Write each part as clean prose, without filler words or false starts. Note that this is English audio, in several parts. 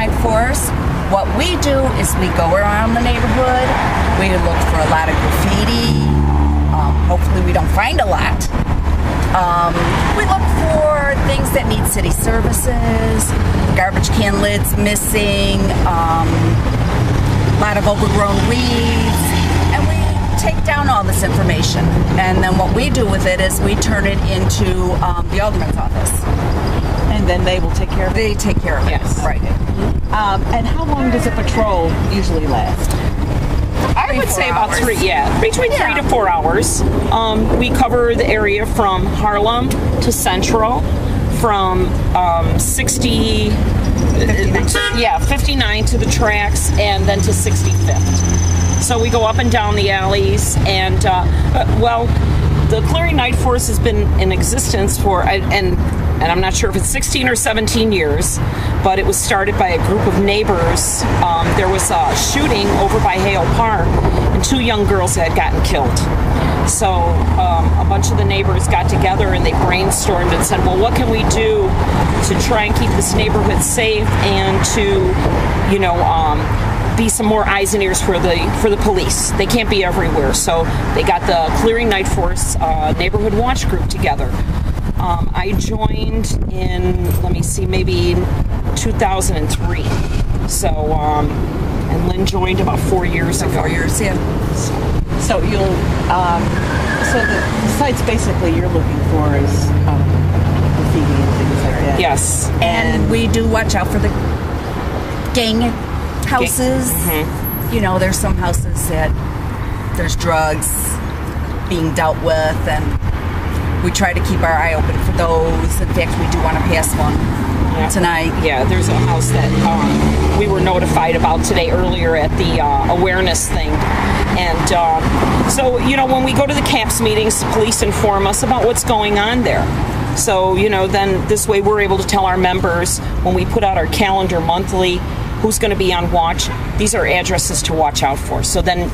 Night Force, what we do is we go around the neighborhood, we look for a lot of graffiti, hopefully we don't find a lot. We look for things that need city services, garbage can lids missing, a lot of overgrown weeds, and we take down all this information. And then what we do with it is we turn it into the alderman's office. And then they will take care of it? They take care of it. Yes. Right. And how long does a patrol usually last? I would say about between 3 to 4 hours. We cover the area from Harlem to Central, from 59 to the tracks, and then to 65th. So we go up and down the alleys, and the Clearing Night Force has been in existence for, and I'm not sure if it's 16 or 17 years, but it was started by a group of neighbors. There was a shooting over by Hale Park, and 2 young girls had gotten killed. So a bunch of the neighbors got together and they brainstormed and said, well, what can we do to try and keep this neighborhood safe and to, be some more eyes and ears for the police. They can't be everywhere. So they got the Clearing Night Force neighborhood watch group together. I joined in, maybe 2003. So, and Lynn joined about 4 years ago. 4 years, yeah. So you'll, so the sites basically you're looking for is graffiti and things like that. Yes. And we do watch out for the gang houses. Mm-hmm. There's some houses that there's drugs being dealt with, and we try to keep our eye open for those. In fact, we do want to pass one tonight. Yeah, there's a house that we were notified about today earlier at the awareness thing. And so, when we go to the CAPS meetings, the police inform us about what's going on there. So, then this way we're able to tell our members when we put out our calendar monthly who's going to be on watch. These are addresses to watch out for. So then,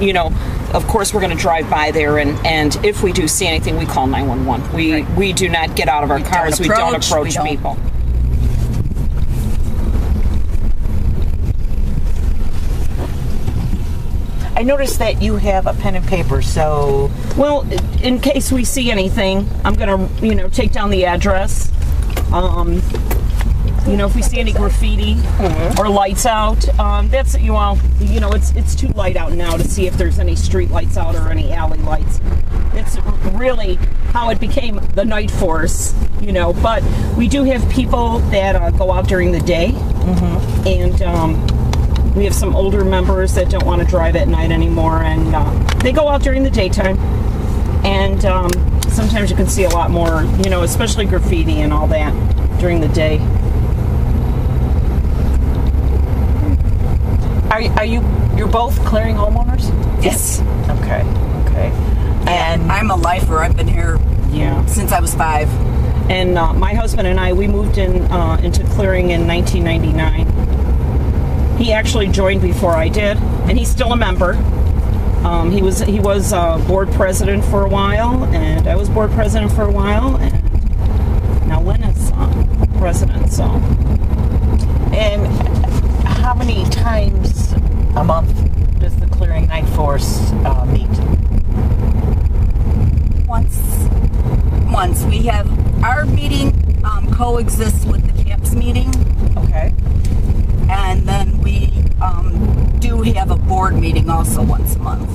of course, we're going to drive by there, and if we do see anything, we call 911. We do not get out of our cars. We don't approach people. I noticed that you have a pen and paper, so... Well, in case we see anything, I'm going to, take down the address. If we see any graffiti or lights out, that's, it's too light out now to see if there's any street lights out or any alley lights. It's really how it became the Night Force, but we do have people that go out during the day, and we have some older members that don't want to drive at night anymore, and they go out during the daytime, and sometimes you can see a lot more, especially graffiti and all that during the day. Are you're both clearing homeowners? Yes. Okay. And I'm a lifer. I've been here since I was 5. And my husband and I, we moved into clearing in 1999. He actually joined before I did, and he's still a member. He was board president for a while, and I was board president for a while, and now Lynn is president. So, and how many times a month does the Clearing Night Force meet? Once. We have our meeting coexists with the CAPS meeting. Okay. And then we do have a board meeting also once a month.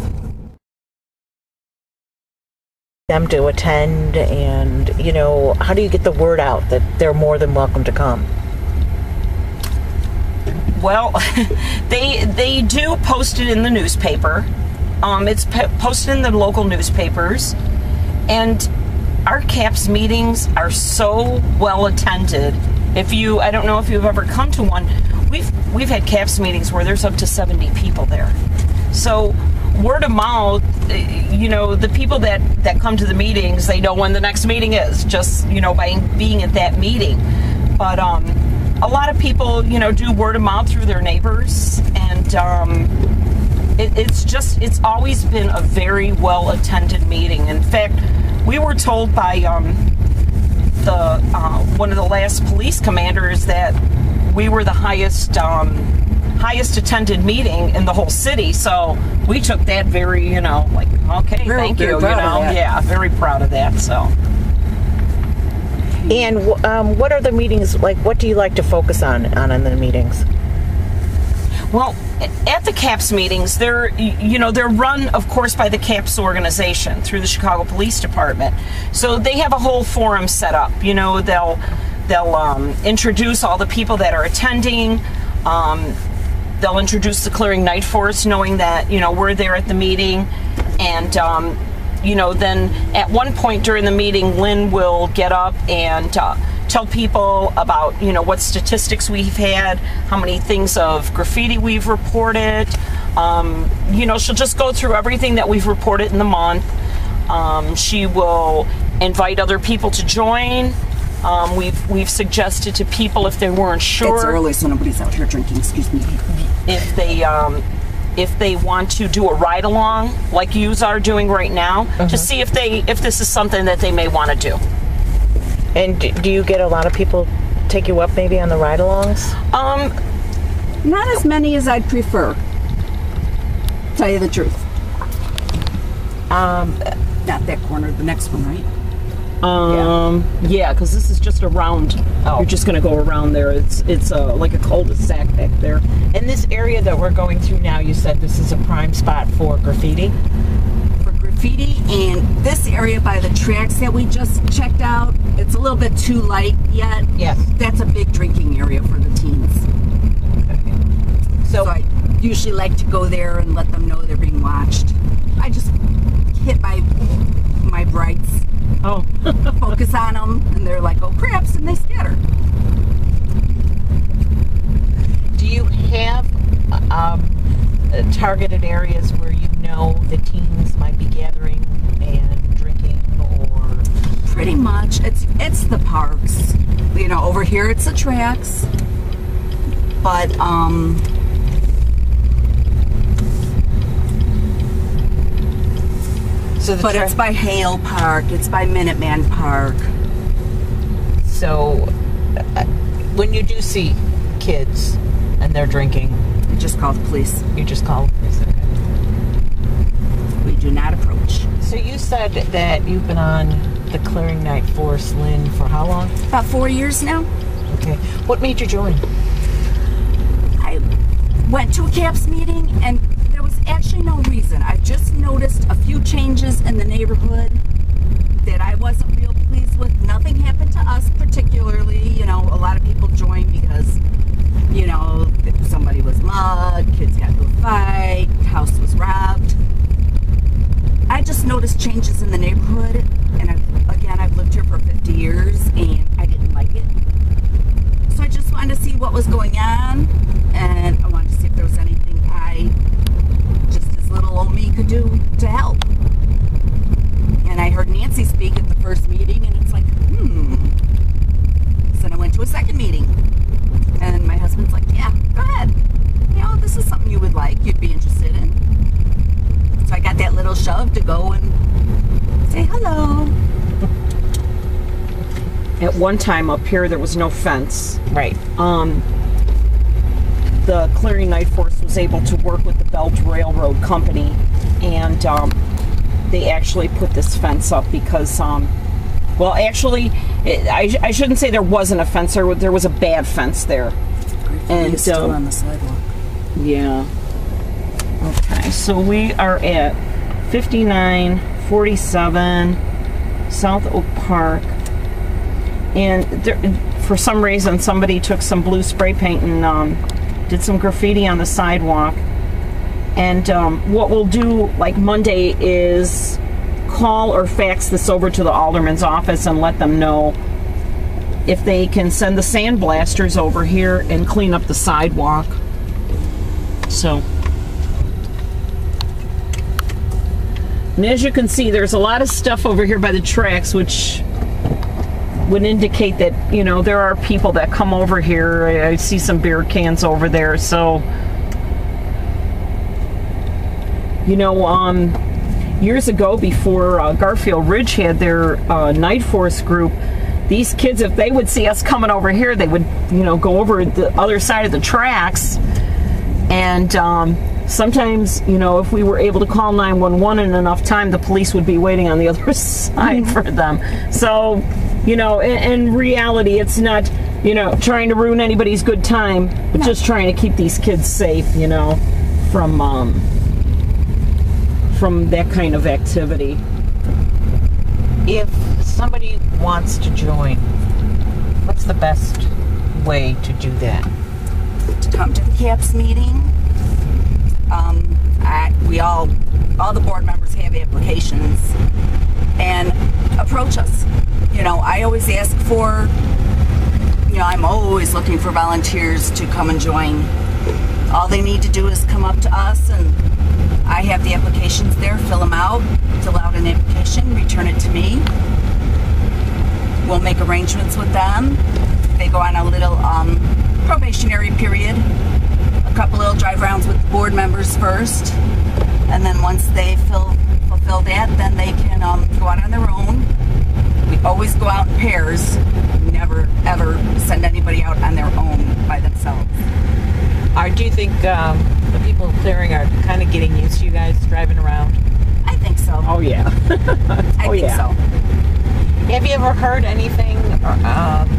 Them to attend, and how do you get the word out that they're more than welcome to come? Well, they do post it in the newspaper. It's posted in the local newspapers, and our CAPS meetings are so well attended. I don't know if you've ever come to one. We've had CAPS meetings where there's up to 70 people there. So word of mouth, the people that come to the meetings, they know when the next meeting is, just, by being at that meeting. But a lot of people, do word of mouth through their neighbors, and it's always been a very well attended meeting. In fact, we were told by one of the last police commanders that we were the highest attended meeting in the whole city, so we took that very, like, okay, thank you, yeah, very proud of that. So. And what are the meetings like? What do you like to focus on in the meetings? Well, at the CAPS meetings, they're run, of course, by the CAPS organization through the Chicago Police Department. So they have a whole forum set up. They'll introduce all the people that are attending. They'll introduce the Clearing Night Force, knowing that we're there at the meeting, and then at one point during the meeting, Lynn will get up and tell people about what statistics we've had, how many things of graffiti we've reported. She'll just go through everything that we've reported in the month. She will invite other people to join. We've suggested to people, if they weren't sure, it's early, so nobody's out here drinking. Excuse me. If they want to do a ride along like yous are doing right now, to see if this is something that they may want to do. And do you get a lot of people take you up maybe on the ride-alongs? Not as many as I'd prefer. Tell you the truth. Not that corner, the next one, right? Yeah, because this is just around. Oh. You're just going to go around there. It's like a cul-de-sac back there. And this area that we're going through now, you said this is a prime spot for graffiti? And this area by the tracks that we just checked out, it's a little bit too light yet. Yes. That's a big drinking area for the teens. Okay. So I usually like to go there and let them know they're being watched. I just hit my brights, focus on them, and they're like, oh craps, and they scatter. Do you have targeted areas where the teens might be gathering and drinking, or? Pretty much. It's the parks. Over here it's the tracks. But it's by Hale Park, it's by Minuteman Park. So when you do see kids and they're drinking, you just call the police. You just call the police. Okay. We do not approach. So you said that you've been on the Clearing Night Force, Lynn, for how long? About 4 years now. Okay. What made you join? I went to a CAPS meeting, and there was actually no reason. I just noticed a few changes in the neighborhood that I wasn't real pleased with. Nothing happened to us particularly. A lot of people joined because, somebody was mugged, kids got into a fight, house was robbed. I just noticed changes in the neighborhood, and I've lived here for 50 years, and I didn't like it. So I just wanted to see what was going on, and I wanted to see if there was anything just as little old me could do to help. And I heard Nancy speak at the first meeting, and it's like, So then I went to a second meeting, and my husband's like, yeah, go ahead. This is something you'd be interested in. So I got that little shove to go and say hello. At one time up here, there was no fence. Right. The Clearing Night Force was able to work with the Belt Railroad Company, and they actually put this fence up because, I shouldn't say there wasn't a fence there. There was a bad fence there. And still on the sidewalk. Yeah. Okay, so we are at 5947 South Oak Park, and for some reason somebody took some blue spray paint and did some graffiti on the sidewalk. And what we'll do like Monday is call or fax this over to the alderman's office and let them know if they can send the sandblasters over here and clean up the sidewalk. So, and as you can see, there's a lot of stuff over here by the tracks, which would indicate that, there are people that come over here. I see some beer cans over there. So, years ago, before Garfield Ridge had their Night Force group, these kids, if they would see us coming over here, they would, go over the other side of the tracks. And sometimes, if we were able to call 911 in enough time, the police would be waiting on the other side for them. So, in reality, it's not, trying to ruin anybody's good time, but just trying to keep these kids safe, from that kind of activity. If somebody wants to join, what's the best way to do that? To come to the CAPS meeting. All the board members have applications, and approach us. I always ask for, I'm always looking for volunteers to come and join. All they need to do is come up to us, and I have the applications there, fill them out, fill out an application, return it to me. We'll make arrangements with them. They go on a little probationary period. A couple little drive rounds with the board members first, and then once they fulfill that, then they can go out on their own. We always go out in pairs. We never ever send anybody out on their own by themselves. Do you think the people clearing are kind of getting used to you guys driving around? I think so. Oh yeah. I think so. Have you ever heard anything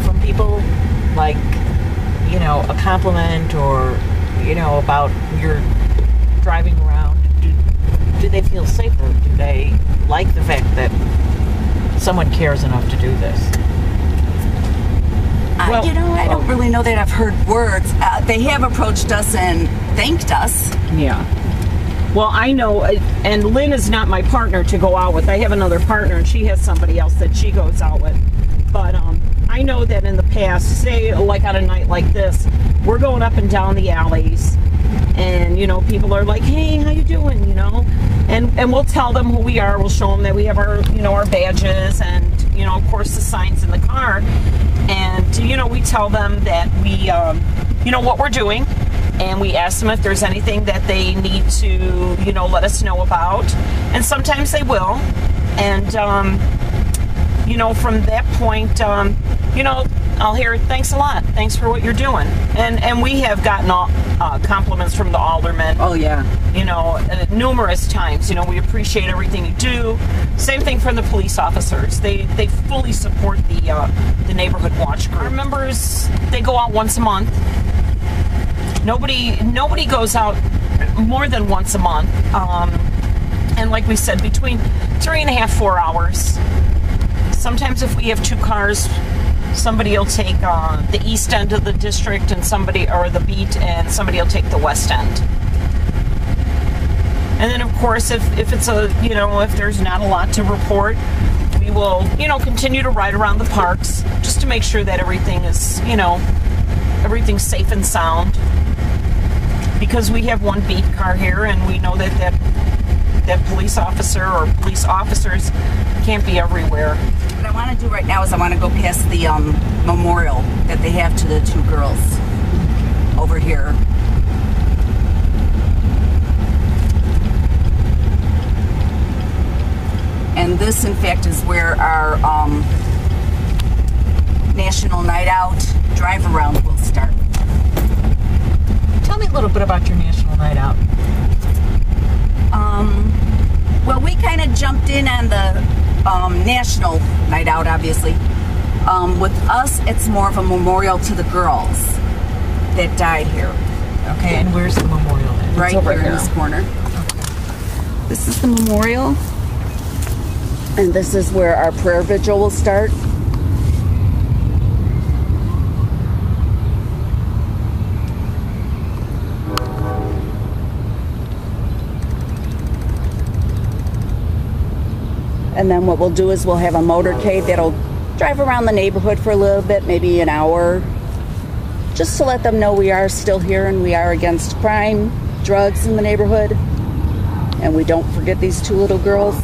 from people, like, a compliment or, about your driving around? Do they feel safer? Do they like the fact that someone cares enough to do this? Well, I don't really know that I've heard words. They have approached us and thanked us. Yeah. Well, I know, and Lynn is not my partner to go out with. I have another partner, and she has somebody else that she goes out with. But I know that in the past, say, like on a night like this, we're going up and down the alleys, and, people are like, hey, how you doing, And we'll tell them who we are. We'll show them that we have our, our badges and, of course, the signs in the car. And, we tell them that we, what we're doing. And we ask them if there's anything that they need to, let us know about. And sometimes they will. And, from that point, I'll hear, thanks a lot. Thanks for what you're doing. And we have gotten compliments from the aldermen. Oh, yeah. Numerous times. We appreciate everything you do. Same thing from the police officers. They fully support the neighborhood watch group. Our members, they go out once a month. Nobody goes out more than once a month. And like we said, between 3.5 to 4 hours. Sometimes if we have two cars, somebody will take the east end of the district and the beat, and somebody will take the west end. And then of course, if it's if there's not a lot to report, we will, continue to ride around the parks just to make sure that everything is, everything's safe and sound. Because we have one beat car here, and we know that police officer or police officers can't be everywhere. What I want to do right now is I want to go past the memorial that they have to the two girls over here. And this, in fact, is where our National Night Out drive around will start. Tell me a little bit about your National Night Out. Well, we kind of jumped in on the National Night Out, obviously. With us, it's more of a memorial to the girls that died here. Okay, and where's the memorial at? Right here in this corner. This is the memorial. And this is where our prayer vigil will start. And then what we'll do is we'll have a motorcade that'll drive around the neighborhood for a little bit, maybe an hour, just to let them know we are still here and we are against crime, drugs in the neighborhood. And we don't forget these two little girls.